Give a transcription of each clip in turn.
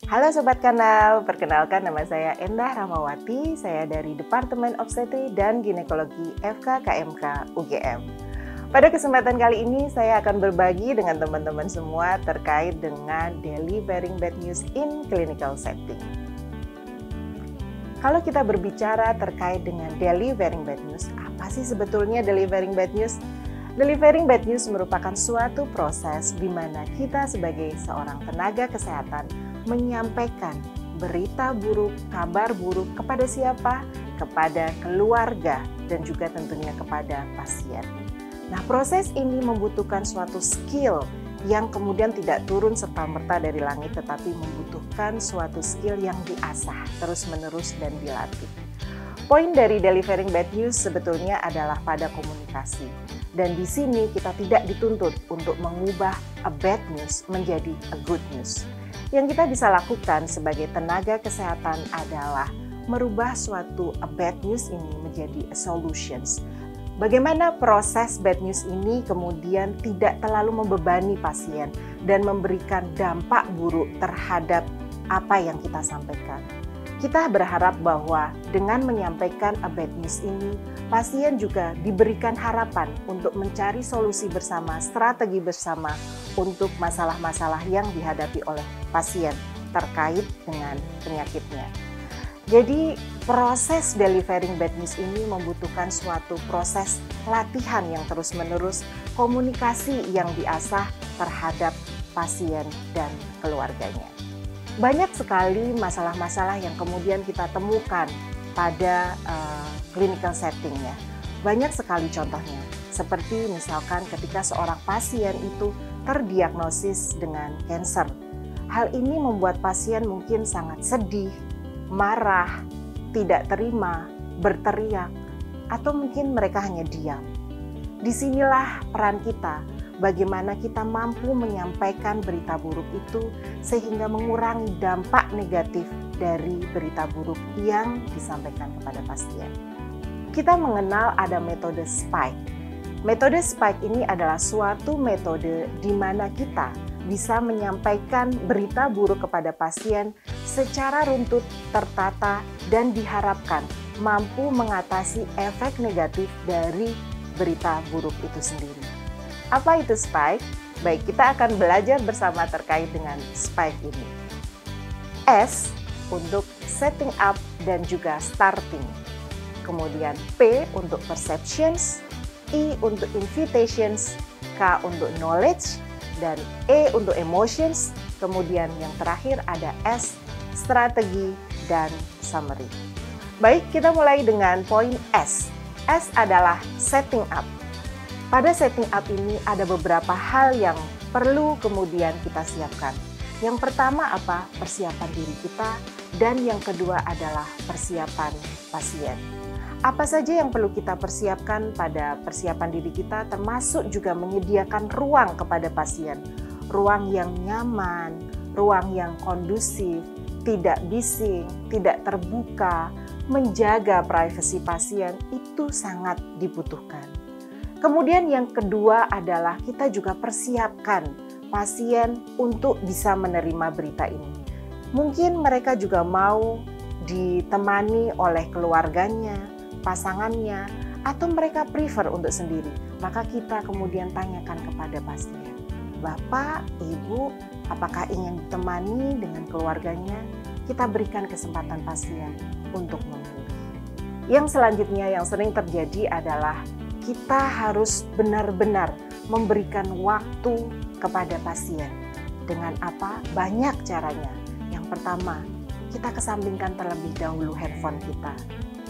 Halo Sobat Kanal, perkenalkan nama saya Endah Ramawati, saya dari Departemen Obstetri dan Ginekologi FKKMK UGM. Pada kesempatan kali ini saya akan berbagi dengan teman-teman semua terkait dengan delivering bad news in clinical setting. Kalau kita berbicara terkait dengan delivering bad news, apa sih sebetulnya delivering bad news? Delivering bad news merupakan suatu proses di mana kita sebagai seorang tenaga kesehatan menyampaikan berita buruk, kabar buruk kepada siapa? Kepada keluarga dan juga tentunya kepada pasien. Nah, proses ini membutuhkan suatu skill yang kemudian tidak turun serta-merta dari langit, tetapi membutuhkan suatu skill yang diasah terus-menerus dan dilatih. Poin dari delivering bad news sebetulnya adalah pada komunikasi. Dan di sini kita tidak dituntut untuk mengubah a bad news menjadi a good news. Yang kita bisa lakukan sebagai tenaga kesehatan adalah merubah suatu a bad news ini menjadi a solutions. Bagaimana proses bad news ini kemudian tidak terlalu membebani pasien dan memberikan dampak buruk terhadap apa yang kita sampaikan. Kita berharap bahwa dengan menyampaikan a bad news ini, pasien juga diberikan harapan untuk mencari solusi bersama, strategi bersama untuk masalah-masalah yang dihadapi oleh pasien terkait dengan penyakitnya. Jadi proses delivering bad news ini membutuhkan suatu proses latihan yang terus-menerus, komunikasi yang diasah terhadap pasien dan keluarganya. Banyak sekali masalah-masalah yang kemudian kita temukan pada clinical setting-nya. Banyak sekali contohnya, seperti misalkan ketika seorang pasien itu terdiagnosis dengan kanker. Hal ini membuat pasien mungkin sangat sedih, marah, tidak terima, berteriak, atau mungkin mereka hanya diam. Disinilah peran kita, bagaimana kita mampu menyampaikan berita buruk itu sehingga mengurangi dampak negatif dari berita buruk yang disampaikan kepada pasien. Kita mengenal ada metode spike. Metode spike ini adalah suatu metode di mana kita bisa menyampaikan berita buruk kepada pasien secara runtut, tertata, dan diharapkan mampu mengatasi efek negatif dari berita buruk itu sendiri. Apa itu spike? Baik, kita akan belajar bersama terkait dengan spike ini. S untuk setting up dan juga starting. Kemudian P untuk perceptions, I untuk invitations, K untuk knowledge, dan E untuk emotions. Kemudian yang terakhir ada S, strategi dan summary. Baik, kita mulai dengan poin S. S adalah setting up. Pada setting up ini ada beberapa hal yang perlu kemudian kita siapkan. Yang pertama apa? Persiapan diri kita, dan yang kedua adalah persiapan pasien. Apa saja yang perlu kita persiapkan pada persiapan diri kita, termasuk juga menyediakan ruang kepada pasien. Ruang yang nyaman, ruang yang kondusif, tidak bising, tidak terbuka, menjaga privasi pasien itu sangat dibutuhkan. Kemudian yang kedua adalah kita juga persiapkan pasien untuk bisa menerima berita ini. Mungkin mereka juga mau ditemani oleh keluarganya, pasangannya, atau mereka prefer untuk sendiri. Maka kita kemudian tanyakan kepada pasien, Bapak, Ibu, apakah ingin ditemani dengan keluarganya? Kita berikan kesempatan pasien untuk memilih. Yang selanjutnya yang sering terjadi adalah kita harus benar-benar memberikan waktu kepada pasien. Dengan apa? Banyak caranya. Yang pertama, kita kesampingkan terlebih dahulu handphone kita.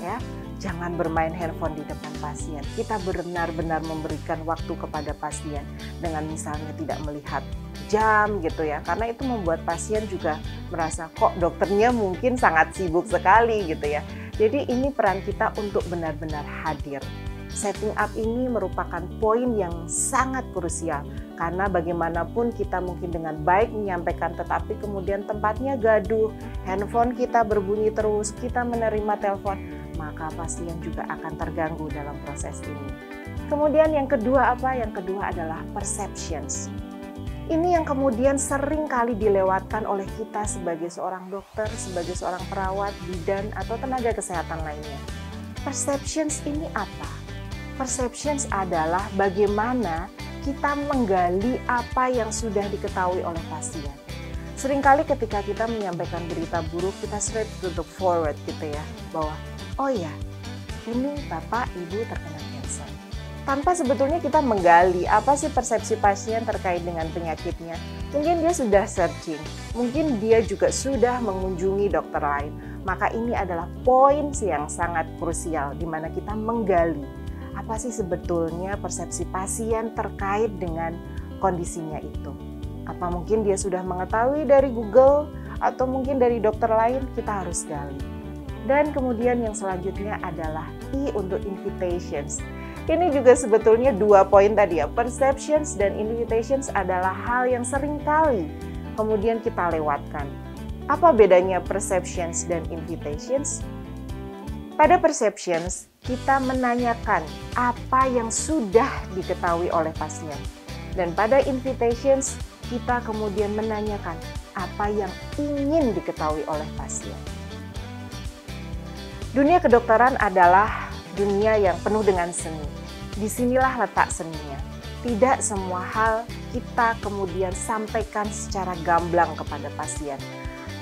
Ya, jangan bermain handphone di depan pasien. Kita benar-benar memberikan waktu kepada pasien dengan misalnya tidak melihat jam gitu ya. Karena itu membuat pasien juga merasa kok dokternya mungkin sangat sibuk sekali gitu ya. Jadi ini peran kita untuk benar-benar hadir. Setting up ini merupakan poin yang sangat krusial karena bagaimanapun kita mungkin dengan baik menyampaikan tetapi kemudian tempatnya gaduh, handphone kita berbunyi terus, kita menerima telepon, maka pasien juga akan terganggu dalam proses ini. Kemudian yang kedua apa? Yang kedua adalah perceptions. Ini yang kemudian sering kali dilewatkan oleh kita sebagai seorang dokter, sebagai seorang perawat, bidan, atau tenaga kesehatan lainnya. Perceptions ini apa? Perceptions adalah bagaimana kita menggali apa yang sudah diketahui oleh pasien. Seringkali ketika kita menyampaikan berita buruk, kita straight to the forward gitu ya, bahwa oh ya, ini Bapak Ibu terkena cancer. Tanpa sebetulnya kita menggali apa sih persepsi pasien terkait dengan penyakitnya. Mungkin dia sudah searching, mungkin dia juga sudah mengunjungi dokter lain. Maka ini adalah poin yang sangat krusial di mana kita menggali apa sih sebetulnya persepsi pasien terkait dengan kondisinya itu. Apa mungkin dia sudah mengetahui dari Google atau mungkin dari dokter lain, kita harus gali. Dan kemudian yang selanjutnya adalah I untuk invitations. Ini juga sebetulnya 2 poin tadi ya, perceptions dan invitations adalah hal yang sering kali kemudian kita lewatkan. Apa bedanya perceptions dan invitations? Pada perceptions, kita menanyakan apa yang sudah diketahui oleh pasien. Dan pada invitations, kita kemudian menanyakan apa yang ingin diketahui oleh pasien. Dunia kedokteran adalah dunia yang penuh dengan seni. Disinilah letak seninya. Tidak semua hal kita kemudian sampaikan secara gamblang kepada pasien.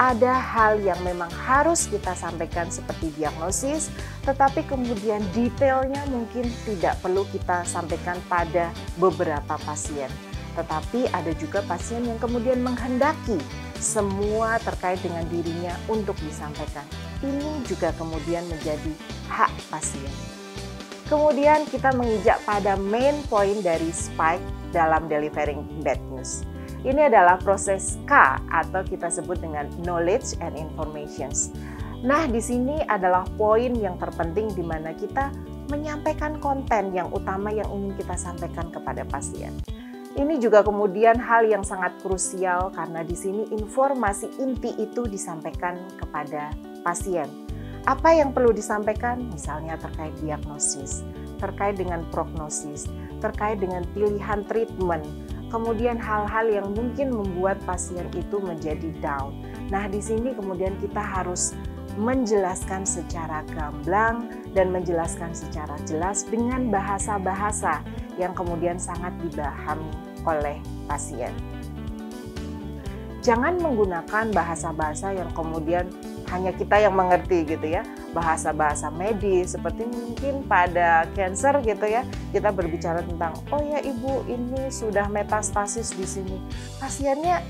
Ada hal yang memang harus kita sampaikan seperti diagnosis, tetapi kemudian detailnya mungkin tidak perlu kita sampaikan pada beberapa pasien. Tetapi ada juga pasien yang kemudian menghendaki semua terkait dengan dirinya untuk disampaikan. Ini juga kemudian menjadi hak pasien. Kemudian kita menginjak pada main point dari Spike dalam delivering bad news. Ini adalah proses K atau kita sebut dengan knowledge and informations. Nah, di sini adalah poin yang terpenting di mana kita menyampaikan konten yang utama yang ingin kita sampaikan kepada pasien. Ini juga kemudian hal yang sangat krusial karena di sini informasi inti itu disampaikan kepada pasien. Apa yang perlu disampaikan? Misalnya terkait diagnosis, terkait dengan prognosis, terkait dengan pilihan treatment, kemudian hal-hal yang mungkin membuat pasien itu menjadi down. Nah, di sini kemudian kita harus menjelaskan secara gamblang dan menjelaskan secara jelas dengan bahasa-bahasa yang kemudian sangat dipahami oleh pasien. Jangan menggunakan bahasa-bahasa yang kemudian hanya kita yang mengerti gitu ya, bahasa-bahasa medis seperti mungkin pada cancer gitu ya, kita berbicara tentang oh ya ibu ini sudah metastasis di sini. Pasiennya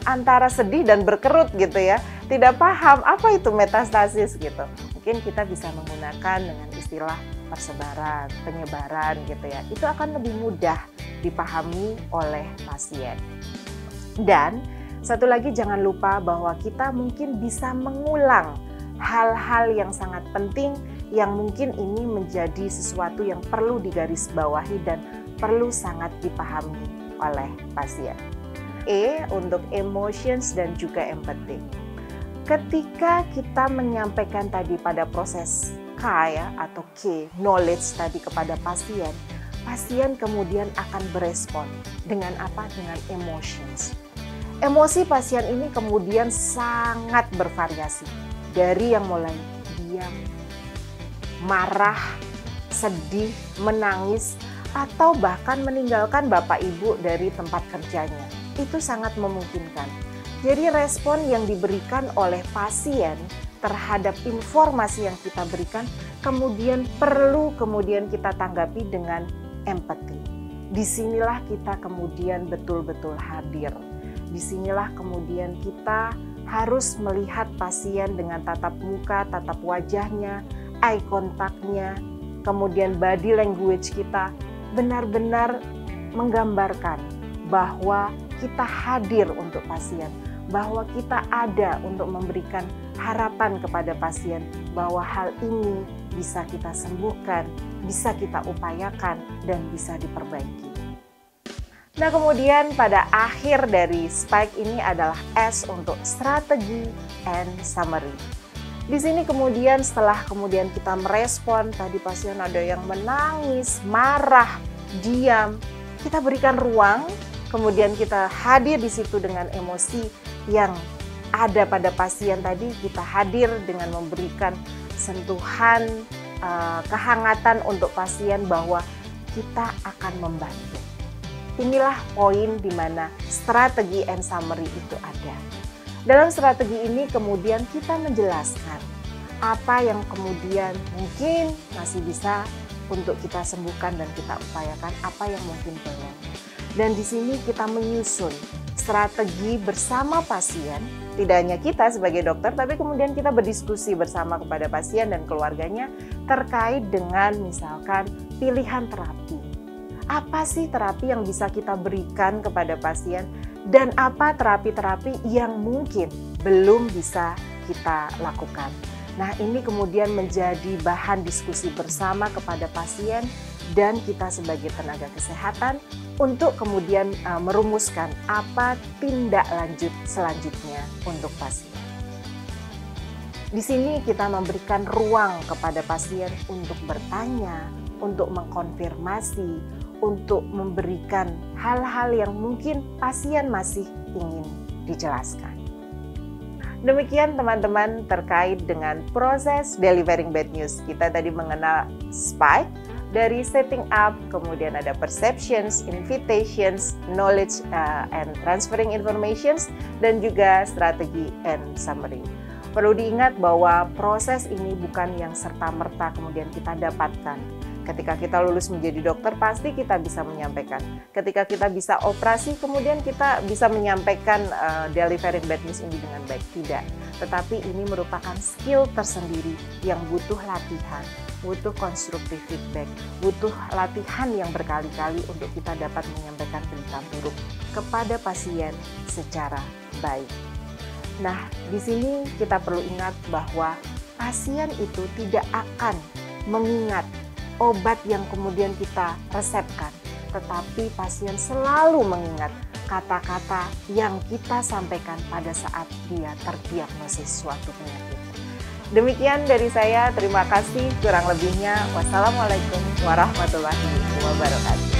antara sedih dan berkerut gitu ya, tidak paham apa itu metastasis gitu. Mungkin kita bisa menggunakan dengan istilah persebaran, penyebaran gitu ya. Itu akan lebih mudah dipahami oleh pasien. Dan satu lagi jangan lupa bahwa kita mungkin bisa mengulang hal-hal yang sangat penting yang mungkin ini menjadi sesuatu yang perlu digarisbawahi dan perlu sangat dipahami oleh pasien. E untuk emotions dan juga empathy. Ketika kita menyampaikan tadi pada proses K ya atau K, knowledge tadi kepada pasien, pasien kemudian akan berespon dengan apa? Dengan emotions. Emosi pasien ini kemudian sangat bervariasi. Dari yang mulai diam, marah, sedih, menangis, atau bahkan meninggalkan Bapak Ibu dari tempat kerjanya. Itu sangat memungkinkan. Jadi respon yang diberikan oleh pasien terhadap informasi yang kita berikan kemudian perlu kita tanggapi dengan empati. Disinilah kita kemudian betul-betul hadir. Disinilah kemudian kita harus melihat pasien dengan tatap muka, tatap wajahnya, eye contact-nya, kemudian body language kita benar-benar menggambarkan bahwa kita hadir untuk pasien, bahwa kita ada untuk memberikan harapan kepada pasien bahwa hal ini bisa kita sembuhkan, bisa kita upayakan, dan bisa diperbaiki. Nah, kemudian pada akhir dari Spike ini adalah S untuk strategi and summary. Di sini kemudian setelah kemudian kita merespon, tadi pasien ada yang menangis, marah, diam, kita berikan ruang kemudian kita hadir di situ dengan emosi yang ada pada pasien tadi, kita hadir dengan memberikan sentuhan kehangatan untuk pasien bahwa kita akan membantu. Inilah poin di mana strategi and summary itu ada. Dalam strategi ini kemudian kita menjelaskan apa yang kemudian mungkin masih bisa untuk kita sembuhkan dan kita upayakan, apa yang mungkin belum. Dan di sini kita menyusun strategi bersama pasien, tidak hanya kita sebagai dokter, tapi kemudian kita berdiskusi bersama kepada pasien dan keluarganya terkait dengan misalkan pilihan terapi. Apa sih terapi yang bisa kita berikan kepada pasien dan apa terapi-terapi yang mungkin belum bisa kita lakukan. Nah, ini kemudian menjadi bahan diskusi bersama kepada pasien dan kita sebagai tenaga kesehatan untuk kemudian merumuskan apa tindak lanjut selanjutnya untuk pasien. Di sini kita memberikan ruang kepada pasien untuk bertanya, untuk mengkonfirmasi, untuk memberikan hal-hal yang mungkin pasien masih ingin dijelaskan. Demikian teman-teman terkait dengan proses delivering bad news. Kita tadi mengenal SPIKE, dari setting up, kemudian ada perceptions, invitations, knowledge and transferring informations, dan juga strategi and summary. Perlu diingat bahwa proses ini bukan yang serta-merta kemudian kita dapatkan. Ketika kita lulus menjadi dokter, pasti kita bisa menyampaikan. Ketika kita bisa operasi, kemudian kita bisa menyampaikan delivering bad news ini dengan baik. Tidak. Tetapi ini merupakan skill tersendiri yang butuh latihan, butuh constructive feedback, butuh latihan yang berkali-kali untuk kita dapat menyampaikan berita buruk kepada pasien secara baik. Nah, di sini kita perlu ingat bahwa pasien itu tidak akan mengingat obat yang kemudian kita resepkan, tetapi pasien selalu mengingat kata-kata yang kita sampaikan pada saat dia terdiagnosis suatu penyakit. Demikian dari saya, terima kasih. Kurang lebihnya, wassalamualaikum warahmatullahi wabarakatuh.